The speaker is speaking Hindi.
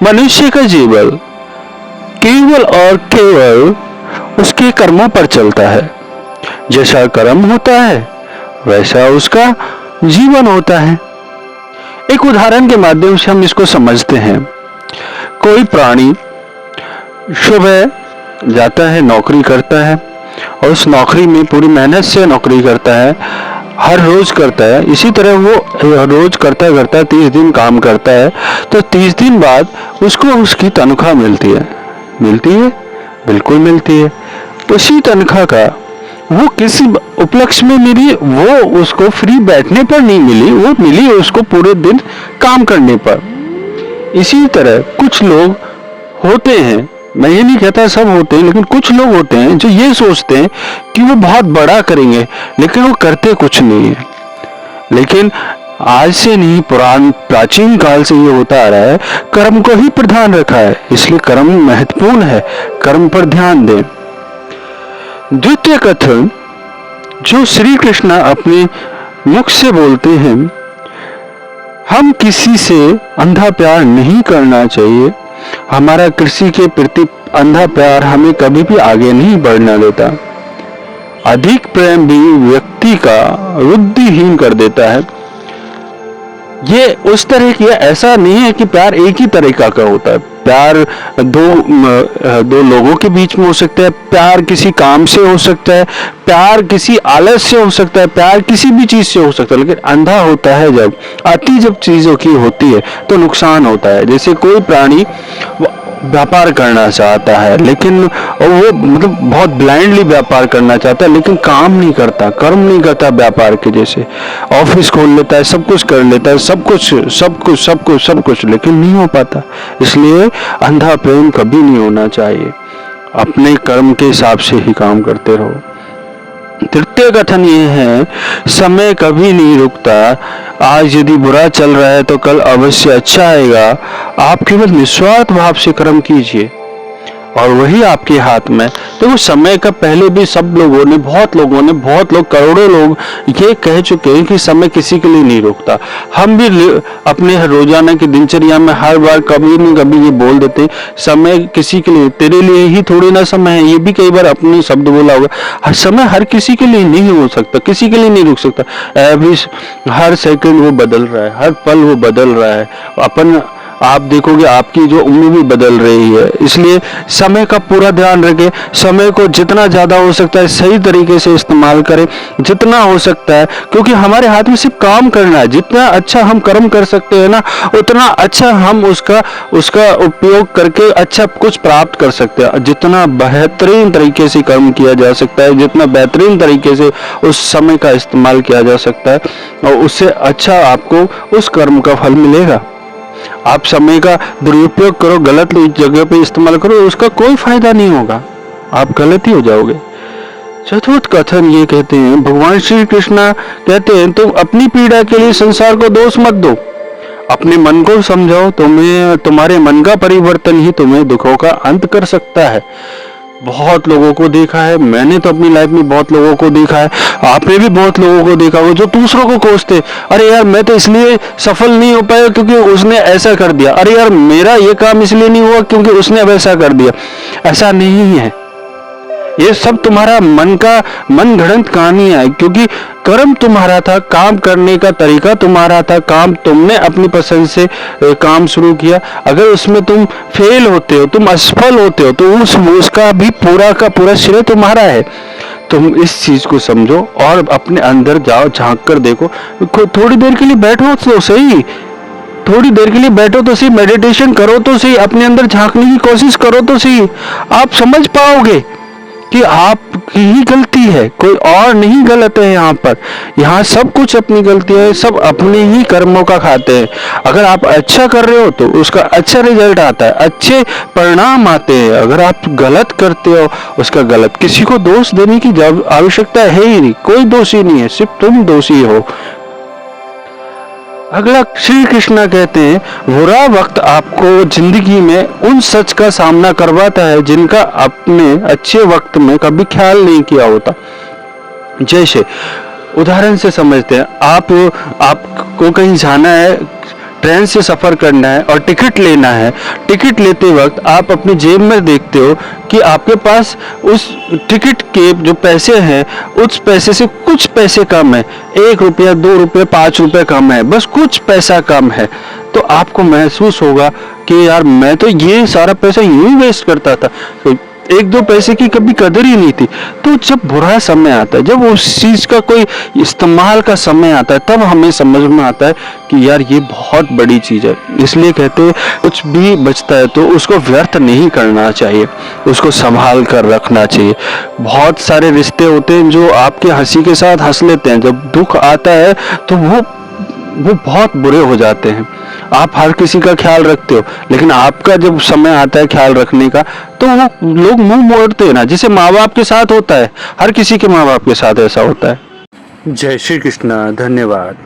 मनुष्य का जीवन केवल और केवल उसके कर्मों पर चलता है। जैसा कर्म होता है वैसा उसका जीवन होता है। एक उदाहरण के माध्यम से हम इसको समझते हैं। कोई प्राणी सुबह जाता है, नौकरी करता है और उस नौकरी में पूरी मेहनत से नौकरी करता है, हर रोज करता है। इसी तरह वो रोज करता करता 30 दिन काम करता है, तो 30 दिन बाद उसको उसकी तनख्वाह मिलती है। बिल्कुल मिलती है। उसी तनख्वाह का वो किसी उपलक्ष्य में मिली, वो उसको फ्री बैठने पर नहीं मिली, वो मिली उसको पूरे दिन काम करने पर। इसी तरह कुछ लोग होते हैं, मैं ये नहीं कहता सब होते हैं, लेकिन कुछ लोग होते हैं जो ये सोचते हैं कि वो बहुत बड़ा करेंगे, लेकिन वो करते कुछ नहीं है। लेकिन आज से नहीं, प्राचीन काल से ये होता आ रहा है, कर्म को ही प्रधान रखा है, इसलिए कर्म महत्वपूर्ण है। कर्म पर ध्यान दें। द्वितीय कथन जो श्री कृष्ण अपने मुख से बोलते हैं, हम किसी से अंधा प्यार नहीं करना चाहिए। हमारा किसी के प्रति अंधा प्यार हमें कभी भी आगे नहीं बढ़ना देता। अधिक प्रेम भी व्यक्ति का बुद्धिहीन कर देता है। ये उस तरह की ऐसा नहीं है कि प्यार एक ही तरीका का होता है। प्यार दो लोगों के बीच में हो सकता है, प्यार किसी काम से हो सकता है, प्यार किसी आलस से हो सकता है, प्यार किसी भी चीज से हो सकता है। लेकिन अंधा होता है जब अति जब चीजों की होती है तो नुकसान होता है। जैसे कोई प्राणी व्यापार करना चाहता है, लेकिन वो मतलब बहुत ब्लाइंडली व्यापार करना चाहता है, लेकिन काम नहीं करता, कर्म नहीं करता व्यापार के जैसे। ऑफिस खोल लेता है, सब कुछ कर लेता है, सब कुछ, लेकिन नहीं हो पाता। इसलिए अंधा प्रेम कभी नहीं होना चाहिए। अपने कर्म के हिसाब से ही काम करते रहो। तृतीय कथन ये है, समय कभी नहीं रुकता। आज यदि बुरा चल रहा है तो कल अवश्य अच्छा आएगा। आप केवल निस्वार्थ भाव से कर्म कीजिए और वही आपके हाथ में। तो समय का पहले भी सब लोगों ने, बहुत लोग, करोड़ों लोग ये कह चुके हैं कि समय किसी के लिए नहीं रुकता। हम भी अपने रोजाना की दिनचर्या में हर बार कभी न कभी ये बोल देते हैं, समय किसी के लिए, तेरे लिए ही थोड़ी ना समय है। ये भी कई बार अपने शब्द बोला होगा। समय हर किसी के लिए नहीं हो सकता, किसी के लिए नहीं रुक सकता। अभी हर सेकंड वो बदल रहा है, हर पल वो बदल रहा है। आप देखोगे आपकी जो उम्र भी बदल रही है। इसलिए समय का पूरा ध्यान रखें। समय को जितना ज्यादा हो सकता है सही तरीके से इस्तेमाल करें, जितना हो सकता है, क्योंकि हमारे हाथ में सिर्फ काम करना है। जितना अच्छा हम कर्म कर सकते हैं ना, उतना अच्छा हम उसका उपयोग करके अच्छा कुछ प्राप्त कर सकते हैं। जितना बेहतरीन तरीके से कर्म किया जा सकता है, जितना बेहतरीन तरीके से उस समय का इस्तेमाल किया जा सकता है, और उससे अच्छा आपको उस कर्म का फल मिलेगा। आप समय का दुरुपयोग करो, गलत जगह पे इस्तेमाल करो, उसका कोई फायदा नहीं होगा, आप गलत ही हो जाओगे। चतुर्थ कथन ये कहते हैं, भगवान श्री कृष्ण कहते हैं, तुम अपनी पीड़ा के लिए संसार को दोष मत दो, अपने मन को समझाओ। तुम्हारे मन का परिवर्तन ही तुम्हें दुखों का अंत कर सकता है। बहुत लोगों को देखा है, मैंने तो अपनी लाइफ में बहुत लोगों को देखा है, आपने भी बहुत लोगों को देखा हो, जो दूसरों को कोसते, अरे यार मैं तो इसलिए सफल नहीं हो पाया क्योंकि उसने ऐसा कर दिया, अरे यार मेरा ये काम इसलिए नहीं हुआ क्योंकि उसने वैसा कर दिया। ऐसा नहीं है, ये सब तुम्हारा मन गढ़ंत कहानी है। क्योंकि कर्म तुम्हारा था, काम करने का तरीका तुम्हारा था, काम तुमने अपनी पसंद से काम शुरू किया। अगर उसमें तुम फेल होते हो, तुम असफल होते हो, तो उसका भी पूरा का पूरा श्रेय तुम्हारा है। तुम इस चीज को समझो और अपने अंदर जाओ, झांक कर देखो। थोड़ी देर के लिए बैठो तो सही, थोड़ी देर के लिए बैठो तो सही, मेडिटेशन करो तो सही, अपने अंदर झांकने की कोशिश करो तो सही। आप समझ पाओगे कि आपकी ही गलती है, कोई और नहीं गलत है। यहाँ सब कुछ अपनी गलती है, सब अपने ही कर्मों का खाते हैं। अगर आप अच्छा कर रहे हो तो उसका अच्छा रिजल्ट आता है, अच्छे परिणाम आते हैं। अगर आप गलत करते हो उसका गलत। किसी को दोष देने की आवश्यकता है ही नहीं, कोई दोषी नहीं है, सिर्फ तुम दोषी हो। अगला श्री कृष्ण कहते हैं, बुरा वक्त आपको जिंदगी में उन सच का सामना करवाता है जिनका आपने अच्छे वक्त में कभी ख्याल नहीं किया होता। जैसे उदाहरण से समझते हैं, आपको कहीं जाना है, ट्रेन से सफ़र करना है और टिकट लेना है, टिकट लेते वक्त आप अपनी जेब में देखते हो कि आपके पास उस टिकट के जो पैसे हैं उस पैसे से कुछ पैसे कम है, 1 रुपया 2 रुपये 5 रुपये कम है, बस कुछ पैसा कम है, तो आपको महसूस होगा कि यार मैं तो ये सारा पैसा यूं ही वेस्ट करता था, तो 1-2 पैसे की कभी कदर ही नहीं थी। तो जब बुरा समय आता है, जब उस चीज़ का कोई इस्तेमाल का समय आता है, तब हमें समझ में आता है कि यार ये बहुत बड़ी चीज़ है। इसलिए कहते हैं कुछ भी बचता है तो उसको व्यर्थ नहीं करना चाहिए, उसको संभाल कर रखना चाहिए। बहुत सारे रिश्ते होते हैं जो आपके हंसी के साथ हंस लेते हैं, जब दुख आता है तो वो बहुत बुरे हो जाते हैं। आप हर किसी का ख्याल रखते हो, लेकिन आपका जब समय आता है ख्याल रखने का तो वो लोग मुंह मोड़ते हैं ना, जैसे माँ बाप के साथ होता है, हर किसी के माँ बाप के साथ ऐसा होता है। जय श्री कृष्णा, धन्यवाद।